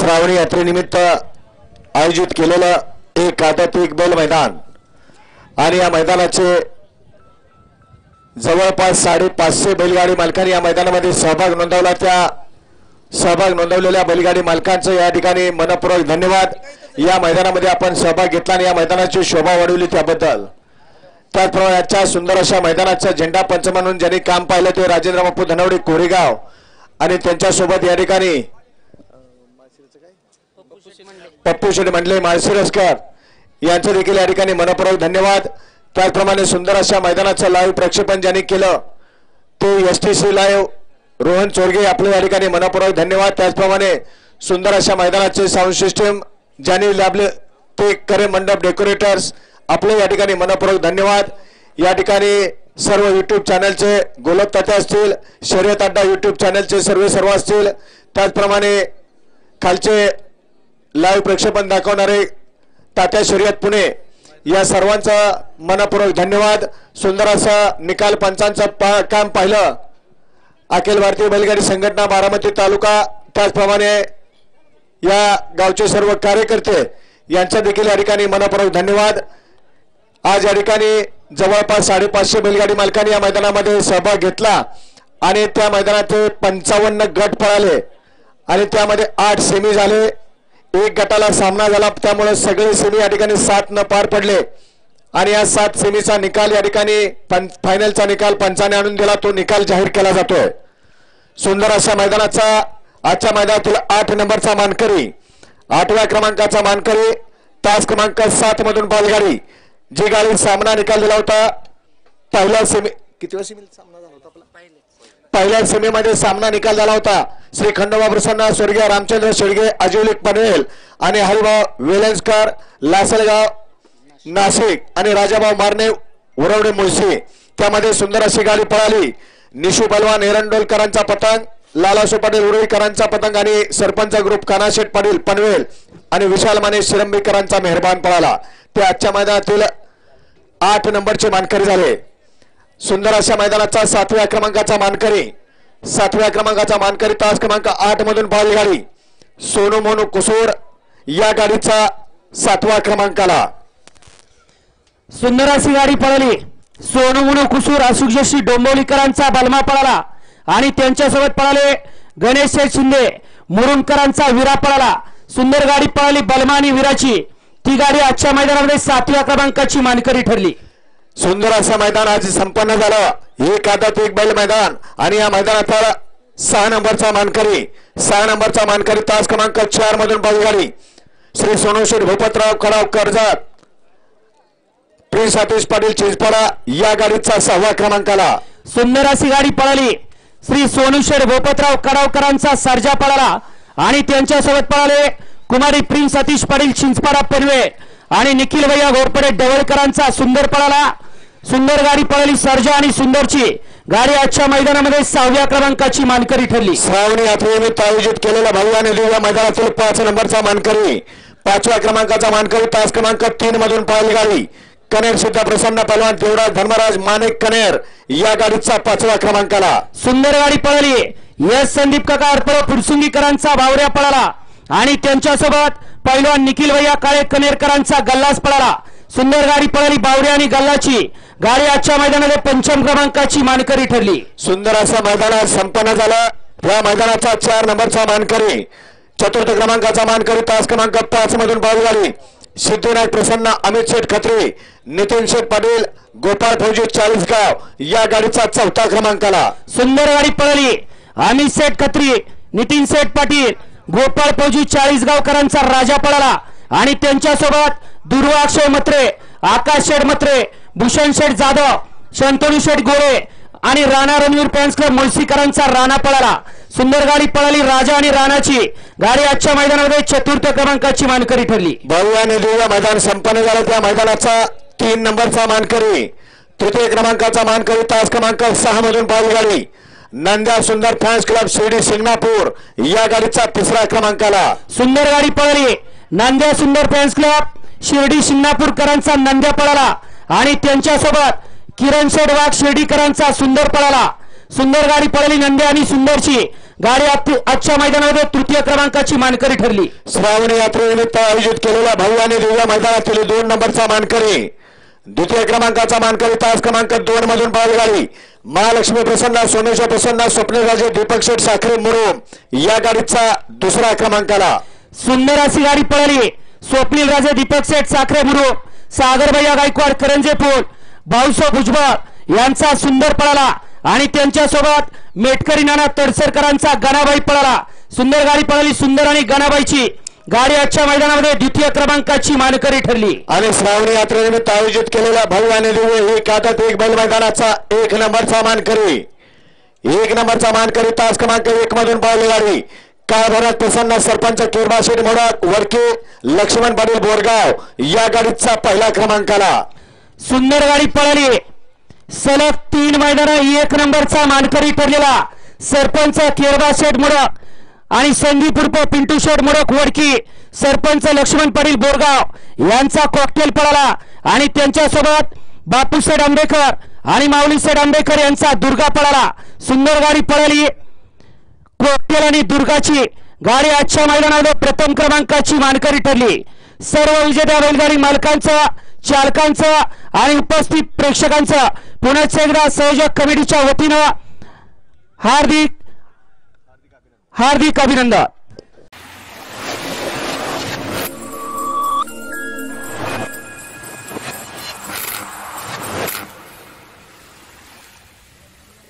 श्रावणी यात्रेनिमित्त आयोजित केलेलं एक आदत एक बैल मैदान आणि या मैदानाचे जवळपास 550 बैलगाडी मालकांनी या मैदानामध्ये सहभाग नोंदवला। त्या सहभाग नोंदवलेल्या बैलगाडी मालकांचं या ठिकाणी मनपूर्वक धन्यवाद। या मैदानामध्ये आपण सहभाग घेतला आणि या मैदानाची शोभा वाढवली त्याबद्दल। त्याचप्रमाणे आजच्या सुंदर अशा मैदानाचा झेंडा पंच म्हणून ज्यांनी काम पाहिलं ते राजेंद्र बापू धनवडे कोरेगाव आणि त्यांच्यासोबत या ठिकाणी पप्पू शेठ मंडले माळशिरसकर यांचं देखील या ठिकाणी मनपूर्वक धन्यवाद। त्याचप्रमाणे सुंदर अशा मैदानाचं लाईव्ह प्रक्षेपण ज्यांनी केलं ते एसटीसी लाईव्ह रोहन चोरगे आपल्या या ठिकाणी मनपूर्वक धन्यवाद। त्याचप्रमाणे सुंदर अशा मैदानाचे साऊंड सिस्टीम ज्यांनी लाभले ते करे मंडप डेकोरेटर्स आपले या ठिकाणी मनपूर्वक धन्यवाद। या ठिकाणी सर्व यूट्यूब चॅनलचे गोलक तात्या असतील, शर्यत अड्डा यूट्यूब चॅनलचे सर्व असतील, त्याचप्रमाणे खालचे लाईव्ह प्रक्षेपण दाखवणारे तात्या शर्यत पुणे या सर्वांचा मनपूर्वक धन्यवाद। सुंदर असा निकाल पंचांचं काम पाहिलं अखिल भारतीय बैलगाडी संघटना बारामती तालुका, त्याचप्रमाणे या गावचे सर्व कार्यकर्ते यांचा देखील या ठिकाणी मनपूर्वक धन्यवाद। आज या ठिकाणी जवळपास 550 बैलगाडी मालकांनी या मैदानामध्ये सहभाग घेतला आणि त्या मैदानात 55 गट पळाले आणि त्यामध्ये 8 सेमी झाले, एक गटाला सामना झाला, त्यामुळे सगळे सेमी या ठिकाणी 7 न पार पडले आणि या 7 सेमीचा निकाल या ठिकाणी फायनलचा निकाल पंचाने आणून दिला, तो निकाल जाहीर केला जातोय। सुंदर अशा मैदानाचा आजच्या मैदानातील 8 नंबरचा मानकरी 8व्या क्रमांकाचा मानकरी तास क्रमांक 7 मधून बैलगाडी जी गाडी सामना निकाल दिला होता पहिल्या सेमी किती सेमी सामना झाला होता आपला पहिल्या सेमीमध्ये सामना निकाल झाला होता श्री खंडोबा प्रसन्न स्वर्गीय रामचंद्र शेडगे अजिवलिक पनवेल आणि हरिभाऊ वेलंजकर लासलगाव नाशिक आणि राजाभाऊ मारणे उरवडे मुळशी, त्यामध्ये सुंदर अशी गाडी पळाली। निशू बलवान एरंडोलकरांचा पतंग, लालासो पाटील उरळीकरांचा पतंग आणि सरपंच ग्रुप कानाशेठ पाटील पनवेल आणि विशाल माने शिरंबीकरांचा मेहरबान पळाला। ते आजच्या मैदानातील 8 नंबरचे मानकरी झाले। सुंदर अशा मैदानाचा 7व्या क्रमांकाचा मानकरी तास क्रमांक 8 मधून बैलगाडी सोनू मोनू कुसूर या गाडीचा 7व्या क्रमांकाला सुंदर अशी गाडी पळाली। सोनू मोनू कुसूर अशुकजशी डोंबवलीकरांचा बलमा पळाला आणि त्यांच्यासोबत पळाले गणेश शेठ शिंदे मुरुमकरांचा विरा पळाला। सुंदर गाडी पळाली बलमा आणि विराची, ती गाडी आजच्या मैदानामध्ये 7व्या क्रमांकाची मानकरी ठरली। सुंदर असं मैदान आज संपन्न झालं, एक आदत एक बैल मैदान आणि या मैदानात 6 नंबरचा मानकरी तास क्रमांक 4 मधून बैलगाडी श्री सोनूशेठ भूपतराव खडाव कर्जत प्रिन्स सतीश पाटील चिंचपाडा या गाडीचा 6व्या क्रमांकाला सुंदर अशी गाडी पळाली। श्री सोनूशेठ भूपतराव खडावकरांचा सर्जा पळाला आणि त्यांच्यासोबत पळाले कुमारी प्रिन्स सतीश पाटील चिंचपाडा पनवेल आणि निखिल भैया घोरपडे डवळकरांचा सुंदर पळाला। सुंदर गाडी पळाली सर्जा आणि सुंदरची गाडी आजच्या मैदानामध्ये 6व्या क्रमांकाची मानकरी ठरली। श्रावणी यात्रेनिमित्त आयोजित केलेल्या भव्य दिव्य मैदानातील 5 नंबरचा मानकरी 5व्या क्रमांकाचा मानकरी तास क्रमांक 3 मधून बैलगाडी कनेर सिद्ध प्रसन्न पहलवान देवराज धर्मराज माणिक कनेर या गाडीचा 5व्या क्रमांकाला सुंदर गाडी पळाली। एस संदीप काका अर्पव फुरसुंगीकरांचा बावऱ्या पळाला आणि त्यांच्यासोबत पैलवान निखिल भैया काळे कनेरकरांचा गल्लास पळाला। सुंदर गाडी पळाली बावऱ्या आणि गल्लाची गाडी आजच्या मैदानामध्ये 5 क्रमांकाची मानकरी ठरली। सुंदर असं मैदान संपन्न झालं। या मैदानाचा 4 नंबरचा मानकरी 4th क्रमांकाचा मानकरी तास क्रमांक 5 मधून बैलगाडी सिद्धिनाथ प्रसन्न अमित शेठ खत्री नितीन शेठ पाटील गोपाळ फौजी 40गाव या गाडीचा 4था क्रमांकाला सुंदर गाडी पळाली। अमित शेठ खत्री नितीन शेठ पाटील गोपाळ फौजी 40गावकरांचा राजा पळाला आणि त्यांच्यासोबत दुर्वाक्षय मत्रे आकाश शेठ मत्रे भूषण शेठ जाधव शंतनू शेठ गोळे आणि राणा रणवीर फॅन्स क्लब मुळशीकरांचा राणा पळाला। सुंदर गाडी पळाली राजा आणि राणाची गाडी आजच्या मैदानामध्ये 4th क्रमांकाची मानकरी ठरली। भव्य दिव्य मैदान संपन्न झालं। त्या मैदानाचा 3 नंबरचा मानकरी 3य क्रमांकाचा मानकरी तास क्रमांक 6 मधून बैलगाडी नंद्या सुंदर फॅन्स क्लब शिर्डी शिंगणापूर या गाडीचा 3रा क्रमांकाला सुंदर गाडी पळाली। नंद्या सुंदर फॅन्स क्लब शिर्डी शिंगणापूरकरांचा नंद्या पळाला आणि त्यांच्यासोबत किरण शेठ वाघ शिर्डीकरांचा सुंदर पळाला। सुंदर गाडी पळाली नंद्या आणि सुंदरची गाडी आजच्या मैदानामध्ये तृतीय क्रमांकाची मानकरी ठरली. श्रावणी यात्रेनिमित्त आयोजित केलेल्या भव्य आणि दिव्य मैदानातील 2 नंबरचा मानकरी, द्वितीय क्रमांकाचा मानकरी तास क्रमांक 2 मधून पळाली गाडी महालक्ष्मी प्रसन्न, सोमेश्वर प्रसन्न, स्वप्नीलराजे दीपक शेठ साखरे मुरुम या गाडीचा दुसरा क्रमांकाला. सुंदर अशी गाडी पळाली. स्वप्नीलराजे दीपक शेठ साखरे मुरुम, सागरभैया गायकवाड करंजे पूल, भाऊसाहेब भुजबळ यांचा सुंदर पळाला आणि त्यांच्यासोबत मेटकरी नाना तडसरकरांचा गणाबाई पळाला. सुंदर गाडी पळाली. सुंदर आणि गणाबाईची गाडी आजच्या मैदानामध्ये द्वितीय क्रमांकाची मानकरी ठरली. आणि श्रावणी यात्रेनिमित्त आयोजित केलेल्या भव्य आणि दिव्य एक आदत एक बैल मैदानाचा 1 नंबरचा मानकरी, 1 नंबरचा मानकरी तास क्रमांक 1 मधून पळाली गाडी काय प्रसन्न, सरपंच किरबा शेठ मोडक, वरके लक्ष्मण पाटील बोरगाव या गाडीचा पहिला क्रमांकाला. सुंदर गाडी पळाली. सलग 3 मैदान 1 नंबरचा मानकरी ठरलेला सरपंच किरबा शेठ मोडक आणि संदीप उर्फ पिंटू शेठ मोडक वडकी, सरपंच लक्ष्मण पाटील बोरगाव यांचा कॉकटेल पळाला आणि त्यांच्यासोबत बापूसाहेब आंबेकर आणि माऊलीसाहेब आंबेकर यांचा दुर्गा पळाला. सुंदर गाडी पळाली. कॉकटेल आणि दुर्गाची गाडी आजच्या मैदानामध्ये प्रथम क्रमांकाची मानकरी ठरली. सर्व विजेत्या बैलगाडी मालकांचं, चालकांचं आणि उपस्थित प्रेक्षकांचं पुन्हा एकदा संयोजक कमिटीच्या वतीनं हार्दिक अभिनंदन.